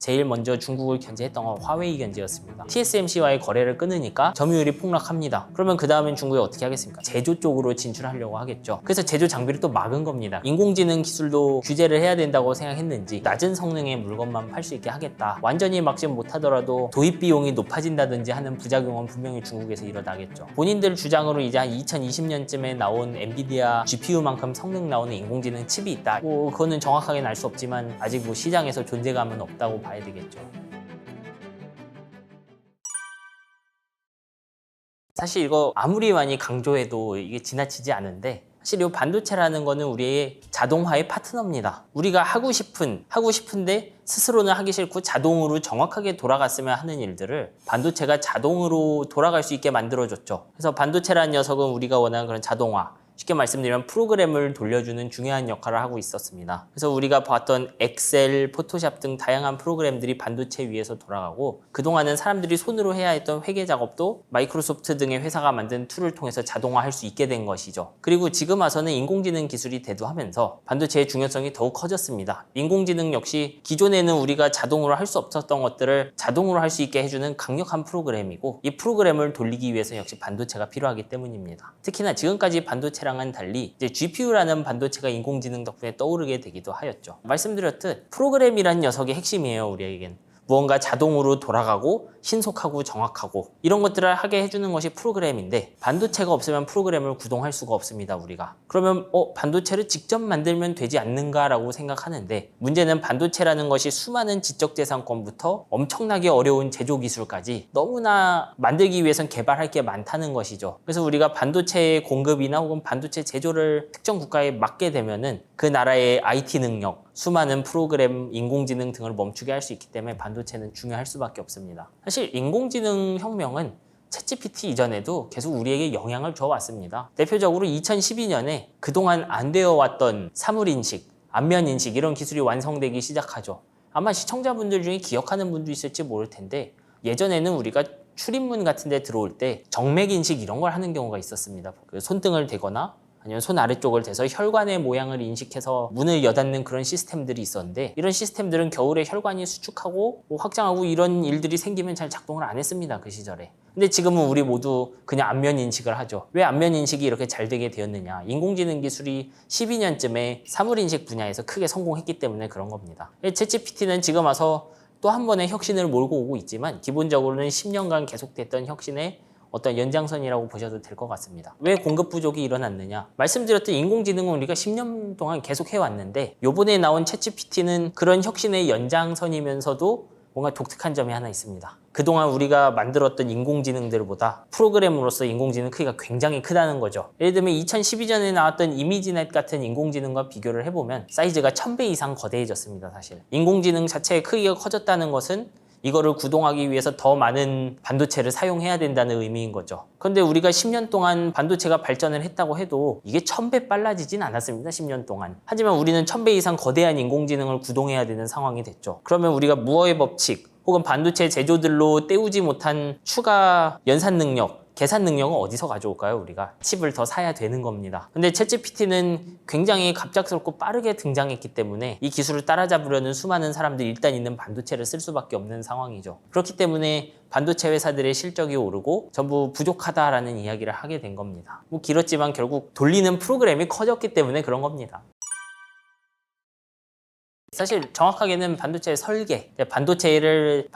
제일 먼저 중국을 견제했던 건 화웨이 견제였습니다. TSMC와의 거래를 끊으니까 점유율이 폭락합니다. 그러면 그 다음엔 중국이 어떻게 하겠습니까? 제조 쪽으로 진출하려고 하겠죠. 그래서 제조 장비를 또 막은 겁니다. 인공지능 기술도 규제를 해야 된다고 생각했는지 낮은 성능의 물건만 팔 수 있게 하겠다. 완전히 막지 못하더라도 도입 비용이 높아진다든지 하는 부작용은 분명히 중국에서 일어나겠죠. 본인들 주장으로 이제 한 2020년쯤에 나온 엔비디아 GPU만큼 성능 나오는 인공지능 칩이 있다. 그거는 정확하게는 알 수 없지만 아직 시장에서 존재감은 없다고 봐야 되겠죠. 사실 이거 아무리 많이 강조해도 이게 지나치지 않은데, 사실 이 반도체라는 거는 우리의 자동화의 파트너입니다. 우리가 하고 싶은데 스스로는 하기 싫고 자동으로 정확하게 돌아갔으면 하는 일들을 반도체가 자동으로 돌아갈 수 있게 만들어줬죠. 그래서 반도체라는 녀석은 우리가 원하는 그런 자동화, 쉽게 말씀드리면 프로그램을 돌려주는 중요한 역할을 하고 있었습니다. 그래서 우리가 봤던 엑셀, 포토샵 등 다양한 프로그램들이 반도체 위에서 돌아가고, 그동안은 사람들이 손으로 해야 했던 회계 작업도 마이크로소프트 등의 회사가 만든 툴을 통해서 자동화할 수 있게 된 것이죠. 그리고 지금 와서는 인공지능 기술이 대두하면서 반도체의 중요성이 더욱 커졌습니다. 인공지능 역시 기존에는 우리가 자동으로 할 수 없었던 것들을 자동으로 할 수 있게 해주는 강력한 프로그램이고, 이 프로그램을 돌리기 위해서 역시 반도체가 필요하기 때문입니다. 특히나 지금까지 반도체랑은 달리 이제 GPU라는 반도체가 인공지능 덕분에 떠오르게 되기도 하였죠. 말씀드렸듯 프로그램이란 녀석이 핵심이에요. 우리에겐 무언가 자동으로 돌아가고 신속하고 정확하고 이런 것들을 하게 해주는 것이 프로그램인데, 반도체가 없으면 프로그램을 구동할 수가 없습니다. 우리가 그러면 반도체를 직접 만들면 되지 않는가라고 생각하는데, 문제는 반도체라는 것이 수많은 지적재산권부터 엄청나게 어려운 제조 기술까지 너무나 만들기 위해선 개발할 게 많다는 것이죠. 그래서 우리가 반도체의 공급이나 혹은 반도체 제조를 특정 국가에 맡게 되면은 그 나라의 IT 능력, 수많은 프로그램, 인공지능 등을 멈추게 할 수 있기 때문에 반도체는 중요할 수밖에 없습니다. 사실 인공지능 혁명은 챗GPT 이전에도 계속 우리에게 영향을 줘왔습니다. 대표적으로 2012년에 그동안 안 되어 왔던 사물인식, 안면인식 이런 기술이 완성되기 시작하죠. 아마 시청자분들 중에 기억하는 분도 있을지 모를 텐데, 예전에는 우리가 출입문 같은 데 들어올 때 정맥인식 이런 걸 하는 경우가 있었습니다. 손등을 대거나 아니면 손 아래쪽을 대서 혈관의 모양을 인식해서 문을 여닫는 그런 시스템들이 있었는데, 이런 시스템들은 겨울에 혈관이 수축하고 확장하고 이런 일들이 생기면 잘 작동을 안 했습니다. 그 시절에. 근데 지금은 우리 모두 그냥 안면 인식을 하죠. 왜 안면 인식이 이렇게 잘 되게 되었느냐? 인공지능 기술이 12년쯤에 사물 인식 분야에서 크게 성공했기 때문에 그런 겁니다. 챗GPT는 지금 와서 또 한 번의 혁신을 몰고 오고 있지만, 기본적으로는 10년간 계속됐던 혁신의 어떤 연장선이라고 보셔도 될 것 같습니다. 왜 공급 부족이 일어났느냐? 말씀드렸던 인공지능은 우리가 10년 동안 계속 해왔는데, 요번에 나온 챗GPT는 그런 혁신의 연장선이면서도 뭔가 독특한 점이 하나 있습니다. 그동안 우리가 만들었던 인공지능들보다 프로그램으로서 인공지능 크기가 굉장히 크다는 거죠. 예를 들면 2012년에 나왔던 이미지넷 같은 인공지능과 비교를 해보면 사이즈가 1000배 이상 거대해졌습니다. 사실 인공지능 자체의 크기가 커졌다는 것은 이거를 구동하기 위해서 더 많은 반도체를 사용해야 된다는 의미인 거죠. 그런데 우리가 10년 동안 반도체가 발전을 했다고 해도 이게 1000배 빨라지진 않았습니다. 10년 동안. 하지만 우리는 1000배 이상 거대한 인공지능을 구동해야 되는 상황이 됐죠. 그러면 우리가 무어의 법칙 혹은 반도체 제조들로 때우지 못한 추가 연산 능력, 계산 능력은 어디서 가져올까요? 우리가 칩을 더 사야 되는 겁니다. 근데 챗GPT는 굉장히 갑작스럽고 빠르게 등장했기 때문에 이 기술을 따라잡으려는 수많은 사람들이 일단 있는 반도체를 쓸 수밖에 없는 상황이죠. 그렇기 때문에 반도체 회사들의 실적이 오르고 전부 부족하다라는 이야기를 하게 된 겁니다. 길었지만 결국 돌리는 프로그램이 커졌기 때문에 그런 겁니다. 사실 정확하게는 반도체의 설계, 반도체의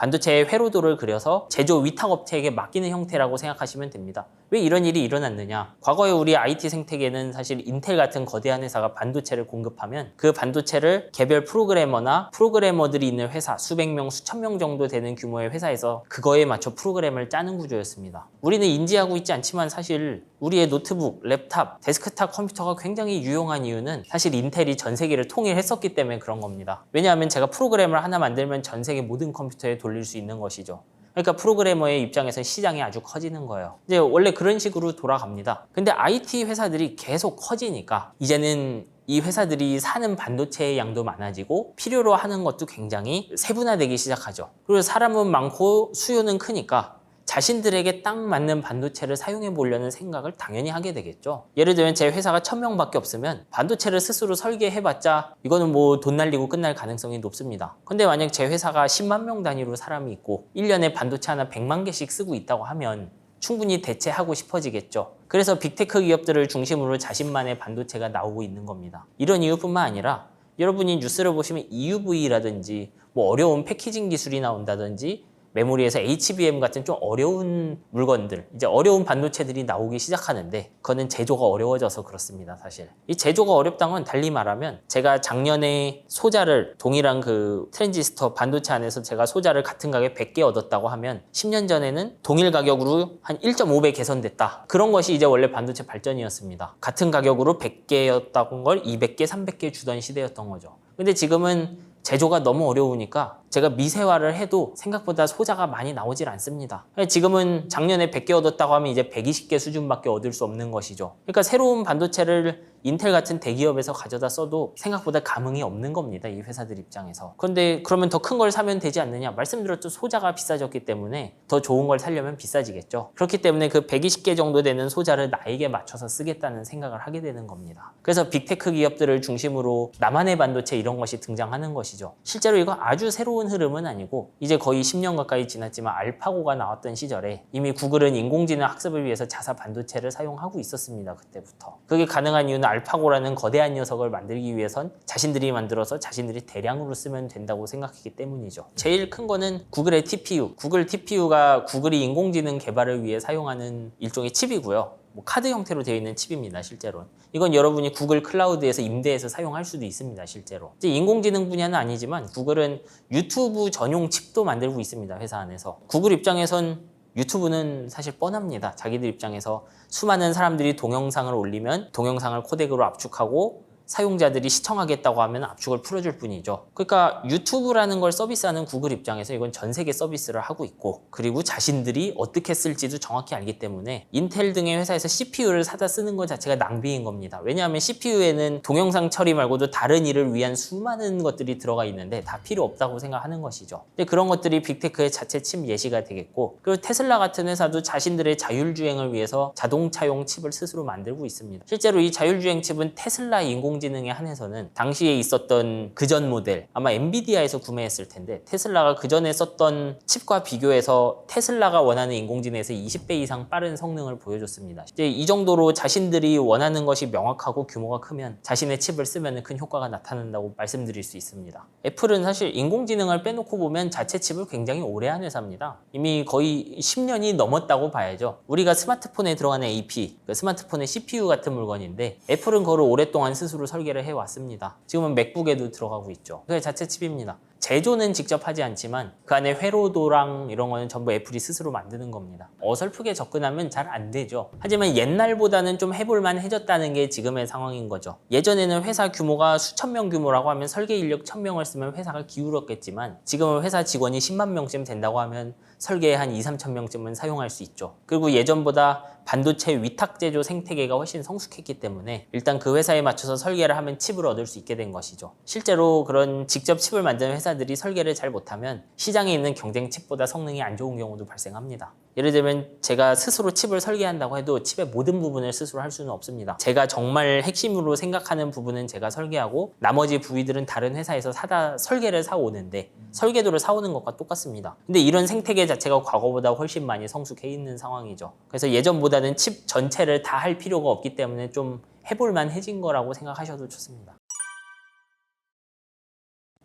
회로도를 그려서 제조 위탁업체에게 맡기는 형태라고 생각하시면 됩니다. 왜 이런 일이 일어났느냐? 과거에 우리 IT 생태계는 사실 인텔 같은 거대한 회사가 반도체를 공급하면 그 반도체를 개별 프로그래머나 프로그래머들이 있는 회사, 수백 명, 수천 명 정도 되는 규모의 회사에서 그거에 맞춰 프로그램을 짜는 구조였습니다. 우리는 인지하고 있지 않지만 사실 우리의 노트북, 랩탑, 데스크탑 컴퓨터가 굉장히 유용한 이유는 사실 인텔이 전 세계를 통일했었기 때문에 그런 겁니다. 왜냐하면 제가 프로그램을 하나 만들면 전 세계 모든 컴퓨터에 돌릴 수 있는 것이죠. 그러니까 프로그래머의 입장에서 시장이 아주 커지는 거예요. 이제 원래 그런 식으로 돌아갑니다. 근데 IT 회사들이 계속 커지니까 이제는 이 회사들이 사는 반도체의 양도 많아지고 필요로 하는 것도 굉장히 세분화되기 시작하죠. 그리고 사람은 많고 수요는 크니까 자신들에게 딱 맞는 반도체를 사용해 보려는 생각을 당연히 하게 되겠죠. 예를 들면 제 회사가 1000명밖에 없으면 반도체를 스스로 설계해봤자 이거는 뭐 돈 날리고 끝날 가능성이 높습니다. 근데 만약 제 회사가 10만 명 단위로 사람이 있고 1년에 반도체 하나 100만 개씩 쓰고 있다고 하면 충분히 대체하고 싶어지겠죠. 그래서 빅테크 기업들을 중심으로 자신만의 반도체가 나오고 있는 겁니다. 이런 이유뿐만 아니라 여러분이 뉴스를 보시면 EUV라든지 뭐 어려운 패키징 기술이 나온다든지 메모리에서 HBM 같은 좀 어려운 물건들, 이제 어려운 반도체들이 나오기 시작하는데 그거는 제조가 어려워져서 그렇습니다, 사실. 이 제조가 어렵다는 건 달리 말하면 제가 작년에 소자를 동일한 그 트랜지스터 반도체 안에서 제가 소자를 같은 가격에 100개 얻었다고 하면 10년 전에는 동일 가격으로 한 1.5배 개선됐다. 그런 것이 이제 원래 반도체 발전이었습니다. 같은 가격으로 100개였다고 걸 200개, 300개 주던 시대였던 거죠. 근데 지금은 제조가 너무 어려우니까 제가 미세화를 해도 생각보다 소자가 많이 나오질 않습니다. 지금은 작년에 100개 얻었다고 하면 이제 120개 수준밖에 얻을 수 없는 것이죠. 그러니까 새로운 반도체를 인텔 같은 대기업에서 가져다 써도 생각보다 감흥이 없는 겁니다. 이 회사들 입장에서. 그런데 그러면 더 큰 걸 사면 되지 않느냐? 말씀드렸죠. 소자가 비싸졌기 때문에 더 좋은 걸 사려면 비싸지겠죠. 그렇기 때문에 그 120개 정도 되는 소자를 나에게 맞춰서 쓰겠다는 생각을 하게 되는 겁니다. 그래서 빅테크 기업들을 중심으로 나만의 반도체 이런 것이 등장하는 것이죠. 실제로 이거 아주 새로운 흐름은 아니고 이제 거의 10년 가까이 지났지만 알파고가 나왔던 시절에 이미 구글은 인공지능 학습을 위해서 자사 반도체를 사용하고 있었습니다. 그때부터. 그게 가능한 이유는 알파고라는 거대한 녀석을 만들기 위해선 자신들이 만들어서 자신들이 대량으로 쓰면 된다고 생각했기 때문이죠. 제일 큰 거는 구글의 TPU. 구글 TPU가 구글이 인공지능 개발을 위해 사용하는 일종의 칩이고요. 뭐 카드 형태로 되어 있는 칩입니다, 실제로. 이건 여러분이 구글 클라우드에서 임대해서 사용할 수도 있습니다, 실제로. 이제 인공지능 분야는 아니지만 구글은 유튜브 전용 칩도 만들고 있습니다, 회사 안에서. 구글 입장에선 유튜브는 사실 뻔합니다. 자기들 입장에서 수많은 사람들이 동영상을 올리면 동영상을 코덱으로 압축하고 사용자들이 시청하겠다고 하면 압축을 풀어줄 뿐이죠. 그러니까 유튜브라는 걸 서비스하는 구글 입장에서 이건 전 세계 서비스를 하고 있고 그리고 자신들이 어떻게 쓸지도 정확히 알기 때문에 인텔 등의 회사에서 CPU를 사다 쓰는 것 자체가 낭비인 겁니다. 왜냐하면 CPU에는 동영상 처리 말고도 다른 일을 위한 수많은 것들이 들어가 있는데 다 필요 없다고 생각하는 것이죠. 근데 그런 것들이 빅테크의 자체 칩 예시가 되겠고 그리고 테슬라 같은 회사도 자신들의 자율주행을 위해서 자동차용 칩을 스스로 만들고 있습니다. 실제로 이 자율주행 칩은 테슬라 인공지능에 한해서는 당시에 있었던 그전 모델 아마 엔비디아에서 구매했을 텐데 테슬라가 그전에 썼던 칩과 비교해서 테슬라가 원하는 인공지능에서 20배 이상 빠른 성능을 보여줬습니다. 이제 이 정도로 자신들이 원하는 것이 명확하고 규모가 크면 자신의 칩을 쓰면 큰 효과가 나타난다고 말씀드릴 수 있습니다. 애플은 사실 인공지능을 빼놓고 보면 자체 칩을 굉장히 오래 한 회사입니다. 이미 거의 10년이 넘었다고 봐야죠. 우리가 스마트폰에 들어가는 AP, 그 스마트폰의 CPU 같은 물건인데 애플은 그걸 오랫동안 스스로 설계를 해왔습니다. 지금은 맥북에도 들어가고 있죠. 그게 자체 칩입니다. 제조는 직접 하지 않지만 그 안에 회로도랑 이런 거는 전부 애플이 스스로 만드는 겁니다. 어설프게 접근하면 잘 안 되죠. 하지만 옛날보다는 좀 해볼만 해졌다는 게 지금의 상황인 거죠. 예전에는 회사 규모가 수천 명 규모라고 하면 설계 인력 1000명을 쓰면 회사가 기울었겠지만 지금은 회사 직원이 10만 명쯤 된다고 하면 설계에 한 2, 3천 명쯤은 사용할 수 있죠. 그리고 예전보다 반도체 위탁 제조 생태계가 훨씬 성숙했기 때문에 일단 그 회사에 맞춰서 설계를 하면 칩을 얻을 수 있게 된 것이죠. 실제로 그런 직접 칩을 만드는 회사들이 설계를 잘 못하면 시장에 있는 경쟁 칩보다 성능이 안 좋은 경우도 발생합니다. 예를 들면 제가 스스로 칩을 설계한다고 해도 칩의 모든 부분을 스스로 할 수는 없습니다. 제가 정말 핵심으로 생각하는 부분은 제가 설계하고 나머지 부위들은 다른 회사에서 사다 설계를 사오는데 설계도를 사오는 것과 똑같습니다. 근데 이런 생태계 자체가 과거보다 훨씬 많이 성숙해 있는 상황이죠. 그래서 예전보다는 칩 전체를 다 할 필요가 없기 때문에 좀 해볼만 해진 거라고 생각하셔도 좋습니다.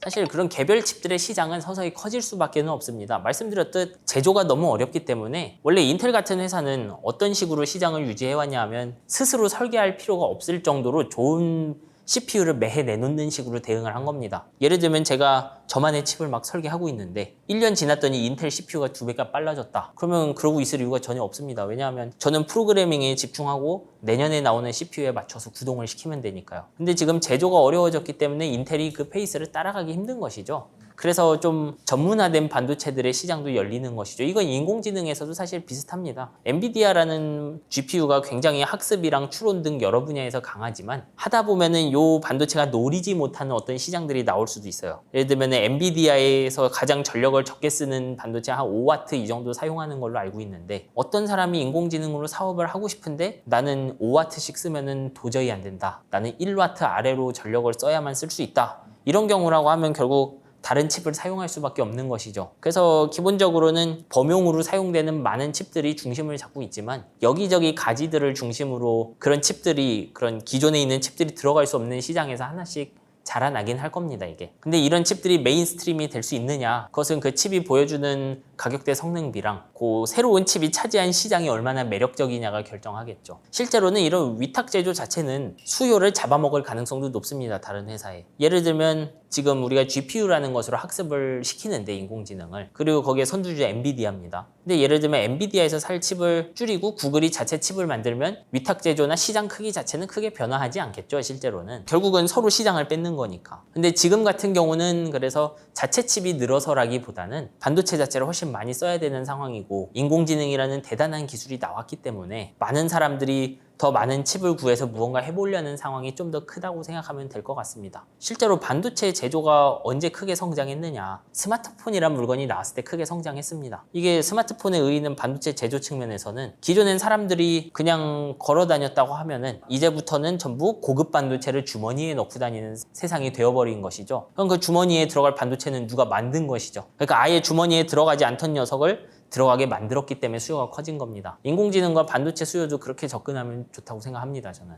사실 그런 개별 칩들의 시장은 서서히 커질 수밖에 없습니다. 말씀드렸듯 제조가 너무 어렵기 때문에 원래 인텔 같은 회사는 어떤 식으로 시장을 유지해왔냐 하면 스스로 설계할 필요가 없을 정도로 좋은 CPU를 매해 내놓는 식으로 대응을 한 겁니다. 예를 들면 제가 저만의 칩을 막 설계하고 있는데 1년 지났더니 인텔 CPU가 2배가 빨라졌다. 그러면 그러고 있을 이유가 전혀 없습니다. 왜냐하면 저는 프로그래밍에 집중하고 내년에 나오는 CPU에 맞춰서 구동을 시키면 되니까요. 근데 지금 제조가 어려워졌기 때문에 인텔이 그 페이스를 따라가기 힘든 것이죠. 그래서 좀 전문화된 반도체들의 시장도 열리는 것이죠. 이건 인공지능에서도 사실 비슷합니다. 엔비디아라는 GPU가 굉장히 학습이랑 추론 등 여러 분야에서 강하지만 하다 보면은 요 반도체가 노리지 못하는 어떤 시장들이 나올 수도 있어요. 예를 들면 엔비디아에서 가장 전력을 적게 쓰는 반도체 한 5W 이 정도 사용하는 걸로 알고 있는데 어떤 사람이 인공지능으로 사업을 하고 싶은데 나는 5W씩 쓰면은 도저히 안 된다. 나는 1W 아래로 전력을 써야만 쓸 수 있다. 이런 경우라고 하면 결국 다른 칩을 사용할 수밖에 없는 것이죠. 그래서 기본적으로는 범용으로 사용되는 많은 칩들이 중심을 잡고 있지만 여기저기 가지들을 중심으로 그런 칩들이 그런 기존에 있는 칩들이 들어갈 수 없는 시장에서 하나씩 자라나긴 할 겁니다, 이게. 근데 이런 칩들이 메인스트림이 될 수 있느냐? 그것은 그 칩이 보여주는 가격대 성능비랑 그 새로운 칩이 차지한 시장이 얼마나 매력적이냐가 결정하겠죠. 실제로는 이런 위탁 제조 자체는 수요를 잡아먹을 가능성도 높습니다, 다른 회사에. 예를 들면 지금 우리가 GPU라는 것으로 학습을 시키는데 인공지능을 그리고 거기에 선두주자 엔비디아입니다. 근데 예를 들면 엔비디아에서 살 칩을 줄이고 구글이 자체 칩을 만들면 위탁 제조나 시장 크기 자체는 크게 변화하지 않겠죠, 실제로는. 결국은 서로 시장을 뺏는 거니까. 근데 지금 같은 경우는 그래서 자체 칩이 늘어서라기보다는 반도체 자체를 훨씬 많이 써야 되는 상황이고 인공지능이라는 대단한 기술이 나왔기 때문에 많은 사람들이 더 많은 칩을 구해서 무언가 해보려는 상황이 좀 더 크다고 생각하면 될 것 같습니다. 실제로 반도체 제조가 언제 크게 성장했느냐? 스마트폰이란 물건이 나왔을 때 크게 성장했습니다. 이게 스마트폰에 의의는 반도체 제조 측면에서는 기존엔 사람들이 그냥 걸어 다녔다고 하면은 이제부터는 전부 고급 반도체를 주머니에 넣고 다니는 세상이 되어버린 것이죠. 그럼 그 주머니에 들어갈 반도체는 누가 만든 것이죠. 그러니까 아예 주머니에 들어가지 않던 녀석을 들어가게 만들었기 때문에 수요가 커진 겁니다. 인공지능과 반도체 수요도 그렇게 접근하면 좋다고 생각합니다, 저는.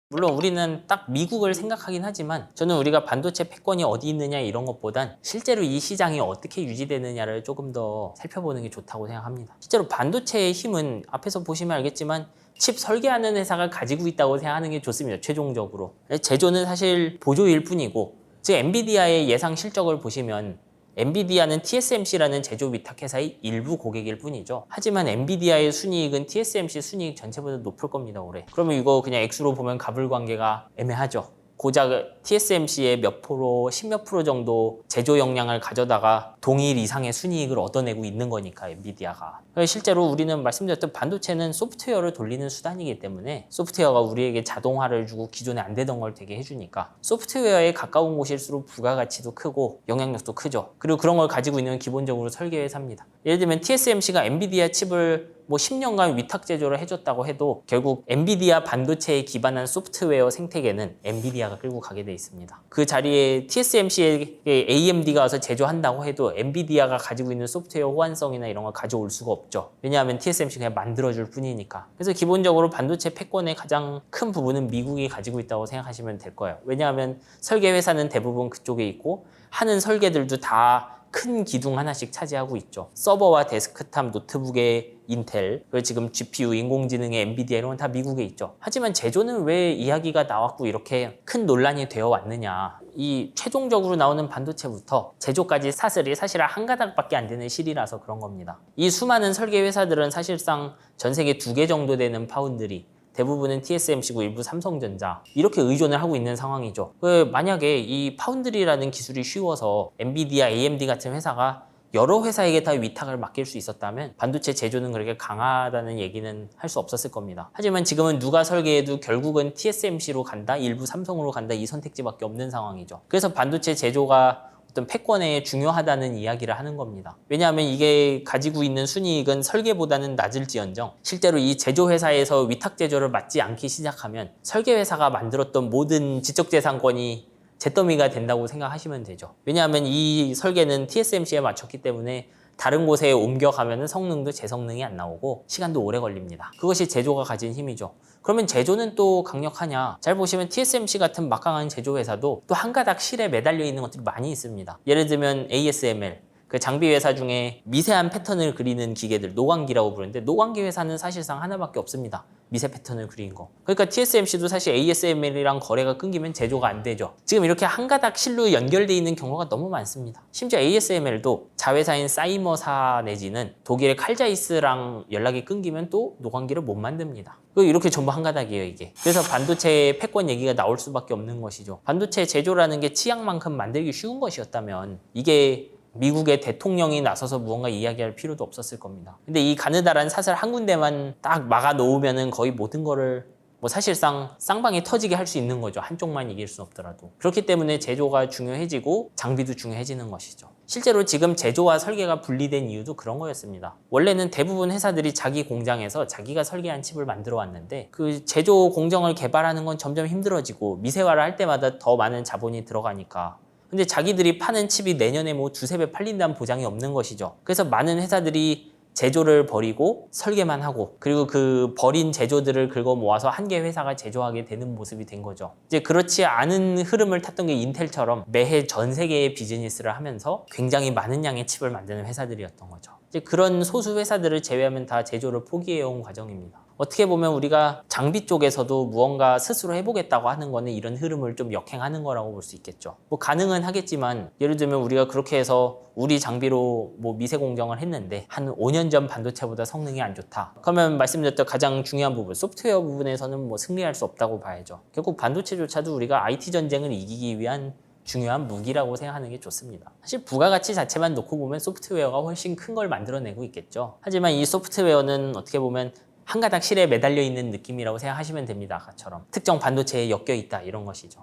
물론 우리는 딱 미국을 생각하긴 하지만 저는 우리가 반도체 패권이 어디 있느냐 이런 것보단 실제로 이 시장이 어떻게 유지되느냐를 조금 더 살펴보는 게 좋다고 생각합니다. 실제로 반도체의 힘은 앞에서 보시면 알겠지만 칩 설계하는 회사가 가지고 있다고 생각하는 게 좋습니다. 최종적으로. 제조는 사실 보조일 뿐이고 즉 엔비디아의 예상 실적을 보시면 엔비디아는 TSMC라는 제조 위탁 회사의 일부 고객일 뿐이죠. 하지만 엔비디아의 순이익은 TSMC 순이익 전체보다 높을 겁니다, 올해. 그러면 이거 그냥 액수로 보면 가불관계가 애매하죠. 고작 TSMC의 몇 프로, 10몇 프로 정도 제조 역량을 가져다가 동일 이상의 순이익을 얻어내고 있는 거니까 엔비디아가. 실제로 우리는 말씀드렸던 반도체는 소프트웨어를 돌리는 수단이기 때문에 소프트웨어가 우리에게 자동화를 주고 기존에 안 되던 걸 되게 해주니까 소프트웨어에 가까운 곳일수록 부가가치도 크고 영향력도 크죠. 그리고 그런 걸 가지고 있는 기본적으로 설계 회사입니다. 예를 들면 TSMC가 엔비디아 칩을 10년간 위탁 제조를 해줬다고 해도 결국 엔비디아 반도체에 기반한 소프트웨어 생태계는 엔비디아가 끌고 가게 돼 있습니다. 그 자리에 TSMC에 AMD가 와서 제조한다고 해도 엔비디아가 가지고 있는 소프트웨어 호환성이나 이런 걸 가져올 수가 없죠. 왜냐하면 TSMC가 그냥 만들어줄 뿐이니까. 그래서 기본적으로 반도체 패권의 가장 큰 부분은 미국이 가지고 있다고 생각하시면 될 거예요. 왜냐하면 설계 회사는 대부분 그쪽에 있고 하는 설계들도 다 큰 기둥 하나씩 차지하고 있죠. 서버와 데스크탑, 노트북의 인텔, 그리고 지금 GPU, 인공지능의 엔비디아 이런 건 다 미국에 있죠. 하지만 제조는 왜 이야기가 나왔고 이렇게 큰 논란이 되어 왔느냐. 이 최종적으로 나오는 반도체부터 제조까지 사슬이 사실 한 가닥밖에 안 되는 실이라서 그런 겁니다. 이 수많은 설계 회사들은 사실상 전 세계 2개 정도 되는 파운드리, 대부분은 TSMC고 일부 삼성전자 이렇게 의존을 하고 있는 상황이죠. 만약에 이 파운드리라는 기술이 쉬워서 엔비디아, AMD 같은 회사가 여러 회사에게 다 위탁을 맡길 수 있었다면 반도체 제조는 그렇게 강하다는 얘기는 할 수 없었을 겁니다. 하지만 지금은 누가 설계해도 결국은 TSMC로 간다, 일부 삼성으로 간다 이 선택지밖에 없는 상황이죠. 그래서 반도체 제조가 어떤 패권에 중요하다는 이야기를 하는 겁니다. 왜냐하면 이게 가지고 있는 순이익은 설계보다는 낮을지언정 실제로 이 제조회사에서 위탁 제조를 맡지 않기 시작하면 설계회사가 만들었던 모든 지적재산권이 잿더미가 된다고 생각하시면 되죠. 왜냐하면 이 설계는 TSMC에 맞췄기 때문에 다른 곳에 옮겨가면 성능도 제 성능이 안 나오고 시간도 오래 걸립니다. 그것이 제조가 가진 힘이죠. 그러면 제조는 또 강력하냐? 잘 보시면 TSMC 같은 막강한 제조 회사도 또 한 가닥 실에 매달려 있는 것들이 많이 있습니다. 예를 들면 ASML, 그 장비 회사 중에 미세한 패턴을 그리는 기계들, 노광기라고 부르는데 노광기 회사는 사실상 하나밖에 없습니다. 미세 패턴을 그린 거. 그러니까 TSMC도 사실 ASML이랑 거래가 끊기면 제조가 안 되죠. 지금 이렇게 한 가닥 실로 연결되어 있는 경우가 너무 많습니다. 심지어 ASML도 자회사인 사이머사 내지는 독일의 칼자이스랑 연락이 끊기면 또 노광기를 못 만듭니다. 이렇게 전부 한 가닥이에요, 이게. 그래서 반도체 패권 얘기가 나올 수밖에 없는 것이죠. 반도체 제조라는 게 치약만큼 만들기 쉬운 것이었다면 이게 미국의 대통령이 나서서 무언가 이야기할 필요도 없었을 겁니다. 근데 이 가느다란 사슬 한 군데만 딱 막아 놓으면은 거의 모든 거를 뭐 사실상 쌍방이 터지게 할 수 있는 거죠. 한쪽만 이길 수는 없더라도. 그렇기 때문에 제조가 중요해지고 장비도 중요해지는 것이죠. 실제로 지금 제조와 설계가 분리된 이유도 그런 거였습니다. 원래는 대부분 회사들이 자기 공장에서 자기가 설계한 칩을 만들어 왔는데 그 제조 공정을 개발하는 건 점점 힘들어지고 미세화를 할 때마다 더 많은 자본이 들어가니까 근데 자기들이 파는 칩이 내년에 뭐 두세 배 팔린다는 보장이 없는 것이죠. 그래서 많은 회사들이 제조를 버리고 설계만 하고 그리고 그 버린 제조들을 긁어 모아서 한 개 회사가 제조하게 되는 모습이 된 거죠. 이제 그렇지 않은 흐름을 탔던 게 인텔처럼 매해 전 세계의 비즈니스를 하면서 굉장히 많은 양의 칩을 만드는 회사들이었던 거죠. 이제 그런 소수 회사들을 제외하면 다 제조를 포기해온 과정입니다. 어떻게 보면 우리가 장비 쪽에서도 무언가 스스로 해보겠다고 하는 거는 이런 흐름을 좀 역행하는 거라고 볼 수 있겠죠. 뭐 가능은 하겠지만 예를 들면 우리가 그렇게 해서 우리 장비로 뭐 미세 공정을 했는데 한 5년 전 반도체보다 성능이 안 좋다. 그러면 말씀드렸던 가장 중요한 부분, 소프트웨어 부분에서는 뭐 승리할 수 없다고 봐야죠. 결국 반도체조차도 우리가 IT 전쟁을 이기기 위한 중요한 무기라고 생각하는 게 좋습니다. 사실 부가가치 자체만 놓고 보면 소프트웨어가 훨씬 큰 걸 만들어내고 있겠죠. 하지만 이 소프트웨어는 어떻게 보면 한 가닥 실에 매달려 있는 느낌이라고 생각하시면 됩니다. 아까처럼 특정 반도체에 엮여 있다 이런 것이죠.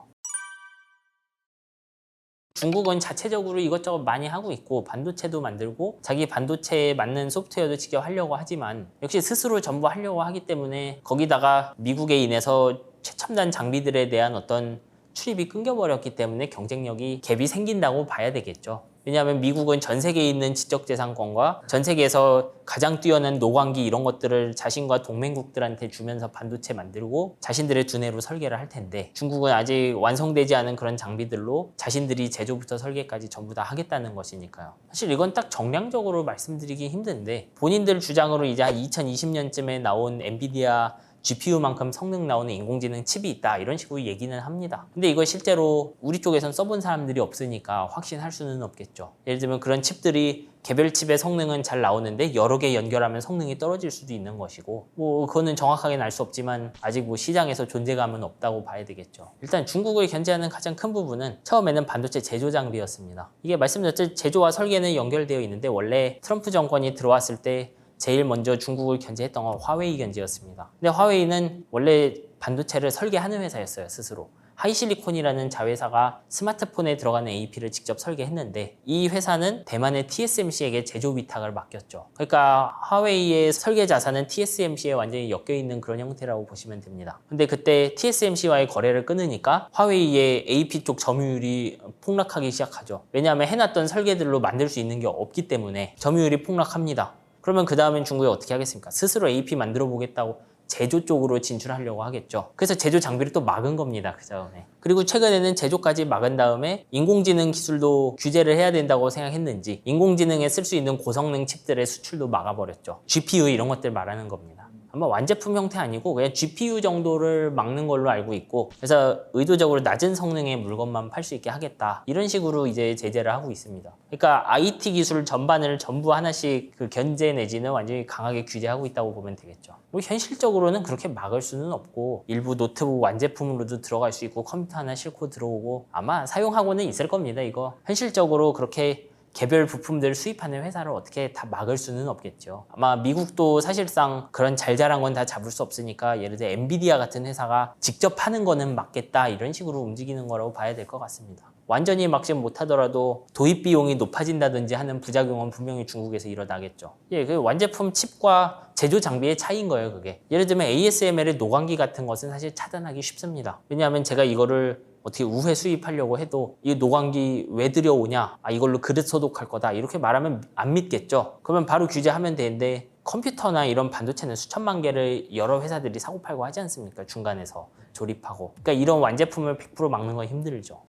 중국은 자체적으로 이것저것 많이 하고 있고 반도체도 만들고 자기 반도체에 맞는 소프트웨어도 직접 하려고 하지만 역시 스스로 전부 하려고 하기 때문에 거기다가 미국에 인해서 최첨단 장비들에 대한 어떤 출입이 끊겨버렸기 때문에 경쟁력이 갭이 생긴다고 봐야 되겠죠. 왜냐하면 미국은 전 세계에 있는 지적재산권과 전 세계에서 가장 뛰어난 노광기 이런 것들을 자신과 동맹국들한테 주면서 반도체 만들고 자신들의 두뇌로 설계를 할 텐데 중국은 아직 완성되지 않은 그런 장비들로 자신들이 제조부터 설계까지 전부 다 하겠다는 것이니까요. 사실 이건 딱 정량적으로 말씀드리기 힘든데 본인들 주장으로 이제 한 2020년쯤에 나온 엔비디아 GPU만큼 성능 나오는 인공지능 칩이 있다 이런 식으로 얘기는 합니다. 근데 이걸 실제로 우리 쪽에선 써본 사람들이 없으니까 확신할 수는 없겠죠. 예를 들면 그런 칩들이 개별 칩의 성능은 잘 나오는데 여러 개 연결하면 성능이 떨어질 수도 있는 것이고 뭐 그거는 정확하게는 알 수 없지만 아직 뭐 시장에서 존재감은 없다고 봐야 되겠죠. 일단 중국을 견제하는 가장 큰 부분은 처음에는 반도체 제조 장비였습니다. 이게 말씀드렸듯이 제조와 설계는 연결되어 있는데 원래 트럼프 정권이 들어왔을 때 제일 먼저 중국을 견제했던 건 화웨이 견제였습니다. 근데 화웨이는 원래 반도체를 설계하는 회사였어요, 스스로. 하이실리콘이라는 자회사가 스마트폰에 들어가는 AP를 직접 설계했는데 이 회사는 대만의 TSMC에게 제조 위탁을 맡겼죠. 그러니까 화웨이의 설계 자산은 TSMC에 완전히 엮여있는 그런 형태라고 보시면 됩니다. 근데 그때 TSMC와의 거래를 끊으니까 화웨이의 AP 쪽 점유율이 폭락하기 시작하죠. 왜냐하면 해놨던 설계들로 만들 수 있는 게 없기 때문에 점유율이 폭락합니다. 그러면 그 다음엔 중국이 어떻게 하겠습니까? 스스로 AP 만들어 보겠다고 제조 쪽으로 진출하려고 하겠죠. 그래서 제조 장비를 또 막은 겁니다. 그 다음에. 그리고 최근에는 제조까지 막은 다음에 인공지능 기술도 규제를 해야 된다고 생각했는지 인공지능에 쓸 수 있는 고성능 칩들의 수출도 막아버렸죠. GPU 이런 것들 말하는 겁니다. 아마 완제품 형태 아니고 그냥 GPU 정도를 막는 걸로 알고 있고 그래서 의도적으로 낮은 성능의 물건만 팔 수 있게 하겠다 이런 식으로 이제 제재를 하고 있습니다. 그러니까 IT 기술 전반을 전부 하나씩 그 견제 내지는 완전히 강하게 규제하고 있다고 보면 되겠죠. 뭐 현실적으로는 그렇게 막을 수는 없고 일부 노트북 완제품으로도 들어갈 수 있고 컴퓨터 하나 싣고 들어오고 아마 사용하고는 있을 겁니다. 이거 현실적으로 그렇게 개별 부품들을 수입하는 회사를 어떻게 다 막을 수는 없겠죠. 아마 미국도 사실상 그런 잘 자란 건 다 잡을 수 없으니까 예를 들어 엔비디아 같은 회사가 직접 하는 거는 막겠다 이런 식으로 움직이는 거라고 봐야 될 것 같습니다. 완전히 막지 못하더라도 도입 비용이 높아진다든지 하는 부작용은 분명히 중국에서 일어나겠죠. 예, 그 완제품 칩과 제조 장비의 차이인 거예요, 그게. 예를 들면 ASML의 노광기 같은 것은 사실 차단하기 쉽습니다. 왜냐하면 제가 이거를 어떻게 우회 수입하려고 해도 이 노광기 왜 들여오냐? 아, 이걸로 그릇 소독할 거다. 이렇게 말하면 안 믿겠죠. 그러면 바로 규제하면 되는데 컴퓨터나 이런 반도체는 수천만 개를 여러 회사들이 사고 팔고 하지 않습니까? 중간에서 조립하고. 그러니까 이런 완제품을 100% 막는 건 힘들죠.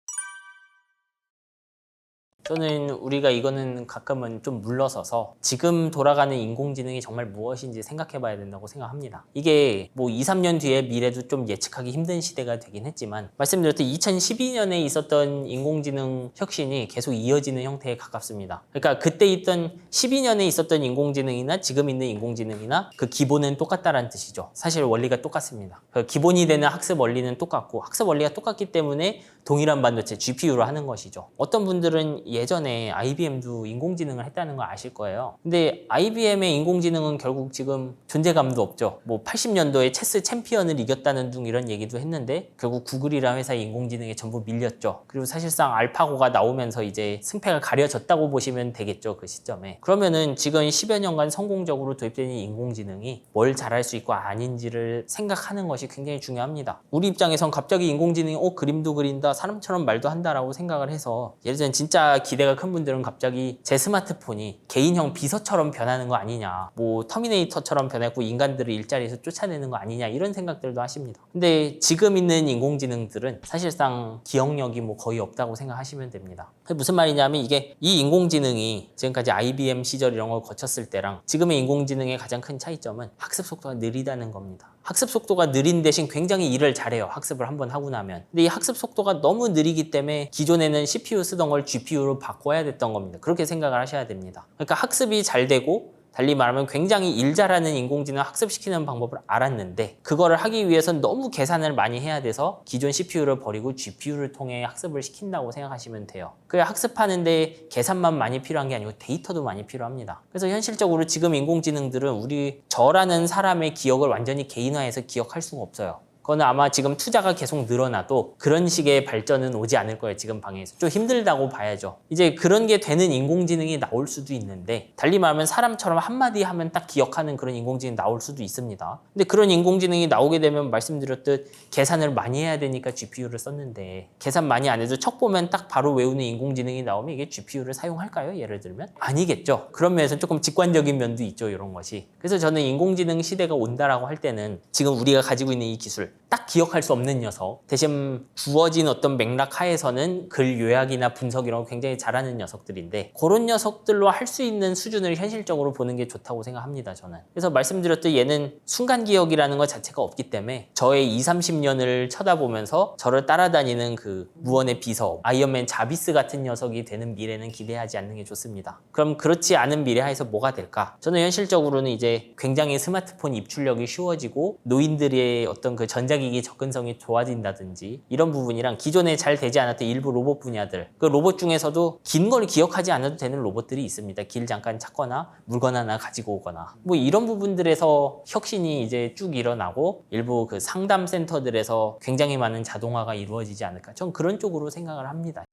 저는 우리가 이거는 가끔은 좀 물러서서 지금 돌아가는 인공지능이 정말 무엇인지 생각해 봐야 된다고 생각합니다. 이게 뭐 2, 3년 뒤의 미래도 좀 예측하기 힘든 시대가 되긴 했지만 말씀드렸듯 2012년에 있었던 인공지능 혁신이 계속 이어지는 형태에 가깝습니다. 그러니까 그때 있던 12년에 있었던 인공지능이나 지금 있는 인공지능이나 그 기본은 똑같다라는 뜻이죠. 사실 원리가 똑같습니다. 그 기본이 되는 학습 원리는 똑같고 학습 원리가 똑같기 때문에 동일한 반도체 GPU로 하는 것이죠. 어떤 분들은 예전에 IBM도 인공지능을 했다는 거 아실 거예요. 근데 IBM의 인공지능은 결국 지금 존재감도 없죠. 뭐 80년도에 체스 챔피언을 이겼다는 둥 이런 얘기도 했는데 결국 구글이라는 회사의 인공지능에 전부 밀렸죠. 그리고 사실상 알파고가 나오면서 이제 승패가 가려졌다고 보시면 되겠죠. 그 시점에. 그러면은 지금 10여 년간 성공적으로 도입된 인공지능이 뭘 잘할 수 있고 아닌지를 생각하는 것이 굉장히 중요합니다. 우리 입장에선 갑자기 인공지능이 그림도 그린다, 사람처럼 말도 한다라고 생각을 해서 예를 들면 진짜 기대가 큰 분들은 갑자기 제 스마트폰이 개인형 비서처럼 변하는 거 아니냐, 뭐 터미네이터처럼 변했고 인간들을 일자리에서 쫓아내는 거 아니냐 이런 생각들도 하십니다. 근데 지금 있는 인공지능들은 사실상 기억력이 뭐 거의 없다고 생각하시면 됩니다. 무슨 말이냐면 이게 이 인공지능이 지금까지 IBM 시절 이런 걸 거쳤을 때랑 지금의 인공지능의 가장 큰 차이점은 학습 속도가 느리다는 겁니다. 학습 속도가 느린 대신 굉장히 일을 잘해요. 학습을 한번 하고 나면. 근데 이 학습 속도가 너무 느리기 때문에 기존에는 CPU 쓰던 걸 GPU로 바꿔야 됐던 겁니다. 그렇게 생각을 하셔야 됩니다. 그러니까 학습이 잘 되고 달리 말하면 굉장히 일 잘하는 인공지능을 학습시키는 방법을 알았는데 그거를 하기 위해서는 너무 계산을 많이 해야 돼서 기존 CPU를 버리고 GPU를 통해 학습을 시킨다고 생각하시면 돼요. 그 학습하는데 계산만 많이 필요한 게 아니고 데이터도 많이 필요합니다. 그래서 현실적으로 지금 인공지능들은 저라는 사람의 기억을 완전히 개인화해서 기억할 수가 없어요. 그거는 아마 지금 투자가 계속 늘어나도 그런 식의 발전은 오지 않을 거예요. 지금 방향에서. 좀 힘들다고 봐야죠. 이제 그런 게 되는 인공지능이 나올 수도 있는데 달리 말하면 사람처럼 한마디 하면 딱 기억하는 그런 인공지능이 나올 수도 있습니다. 근데 그런 인공지능이 나오게 되면 말씀드렸듯 계산을 많이 해야 되니까 GPU를 썼는데 계산 많이 안 해도 척 보면 딱 바로 외우는 인공지능이 나오면 이게 GPU를 사용할까요? 예를 들면? 아니겠죠. 그런 면에서 조금 직관적인 면도 있죠. 이런 것이. 그래서 저는 인공지능 시대가 온다라고 할 때는 지금 우리가 가지고 있는 이 기술 딱 기억할 수 없는 녀석 대신 주어진 어떤 맥락 하에서는 글 요약이나 분석 이런 거 굉장히 잘하는 녀석들인데 그런 녀석들로 할 수 있는 수준을 현실적으로 보는 게 좋다고 생각합니다. 저는. 그래서 말씀드렸듯이 얘는 순간 기억이라는 것 자체가 없기 때문에 저의 20, 30년을 쳐다보면서 저를 따라다니는 그 무언의 비서 아이언맨 자비스 같은 녀석이 되는 미래는 기대하지 않는 게 좋습니다. 그럼 그렇지 않은 미래 하에서 뭐가 될까? 저는 현실적으로는 이제 굉장히 스마트폰 입출력이 쉬워지고 노인들의 어떤 그 전자기기 접근성이 좋아진다든지 이런 부분이랑 기존에 잘 되지 않았던 일부 로봇 분야들 그 로봇 중에서도 긴 걸 기억하지 않아도 되는 로봇들이 있습니다. 길 잠깐 찾거나 물건 하나 가지고 오거나 뭐 이런 부분들에서 혁신이 이제 쭉 일어나고 일부 그 상담 센터들에서 굉장히 많은 자동화가 이루어지지 않을까 전 그런 쪽으로 생각을 합니다.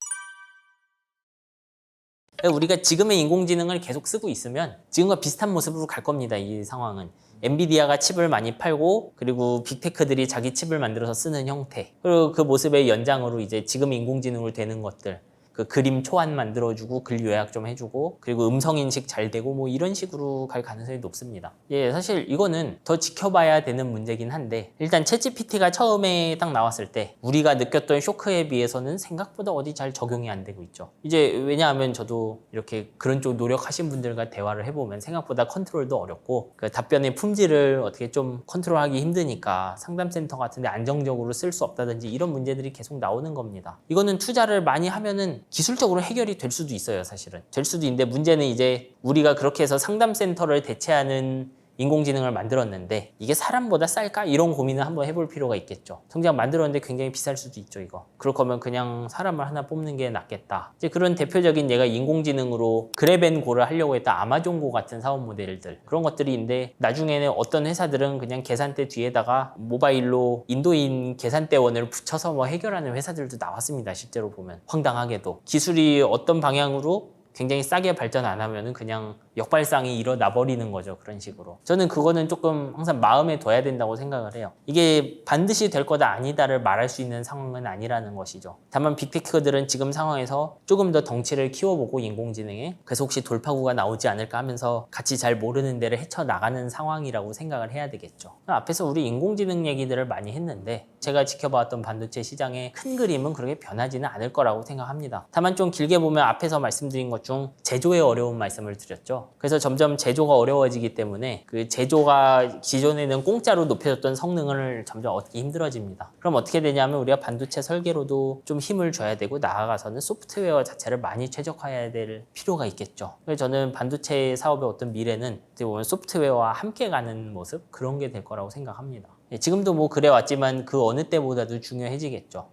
우리가 지금의 인공지능을 계속 쓰고 있으면 지금과 비슷한 모습으로 갈 겁니다. 이 상황은. 엔비디아가 칩을 많이 팔고 그리고 빅테크들이 자기 칩을 만들어서 쓰는 형태 그리고 그 모습의 연장으로 이제 지금 인공지능으로 되는 것들 그 그림 초안 만들어주고 글 요약 좀 해주고 그리고 음성인식 잘 되고 뭐 이런 식으로 갈 가능성이 높습니다. 예, 사실 이거는 더 지켜봐야 되는 문제긴 한데 일단 챗GPT가 처음에 딱 나왔을 때 우리가 느꼈던 쇼크에 비해서는 생각보다 어디 잘 적용이 안 되고 있죠. 이제 왜냐하면 저도 이렇게 그런 쪽 노력하신 분들과 대화를 해보면 생각보다 컨트롤도 어렵고 그 답변의 품질을 어떻게 좀 컨트롤하기 힘드니까 상담센터 같은 데 안정적으로 쓸 수 없다든지 이런 문제들이 계속 나오는 겁니다. 이거는 투자를 많이 하면은 기술적으로 해결이 될 수도 있어요. 사실은 될 수도 있는데 문제는 이제 우리가 그렇게 해서 상담센터를 대체하는 인공지능을 만들었는데 이게 사람보다 쌀까? 이런 고민을 한번 해볼 필요가 있겠죠. 정작 만들었는데 굉장히 비쌀 수도 있죠. 이거 그럴 거면 그냥 사람을 하나 뽑는 게 낫겠다. 이제 그런 대표적인 얘가 인공지능으로 그랩앤고를 하려고 했던 아마존고 같은 사업 모델들 그런 것들이 있는데 나중에는 어떤 회사들은 그냥 계산대 뒤에다가 모바일로 인도인 계산대원을 붙여서 뭐 해결하는 회사들도 나왔습니다. 실제로 보면 황당하게도 기술이 어떤 방향으로 굉장히 싸게 발전 안 하면은 그냥 역발상이 일어나 버리는 거죠. 그런 식으로. 저는 그거는 조금 항상 마음에 둬야 된다고 생각을 해요. 이게 반드시 될 거다 아니다를 말할 수 있는 상황은 아니라는 것이죠. 다만 빅테크들은 지금 상황에서 조금 더 덩치를 키워보고 인공지능에 그래서 혹시 돌파구가 나오지 않을까 하면서 같이 잘 모르는 데를 헤쳐나가는 상황이라고 생각을 해야 되겠죠. 앞에서 우리 인공지능 얘기들을 많이 했는데 제가 지켜봤던 반도체 시장의 큰 그림은 그렇게 변하지는 않을 거라고 생각합니다. 다만 좀 길게 보면 앞에서 말씀드린 것 중 제조의 어려운 말씀을 드렸죠. 그래서 점점 제조가 어려워지기 때문에 그 제조가 기존에는 공짜로 높여줬던 성능을 점점 얻기 힘들어집니다. 그럼 어떻게 되냐면 우리가 반도체 설계로도 좀 힘을 줘야 되고 나아가서는 소프트웨어 자체를 많이 최적화해야 될 필요가 있겠죠. 그래서 저는 반도체 사업의 어떤 미래는 어떻게 보면 소프트웨어와 함께 가는 모습 그런 게 될 거라고 생각합니다. 지금도 뭐 그래 왔지만 그 어느 때보다도 중요해지겠죠.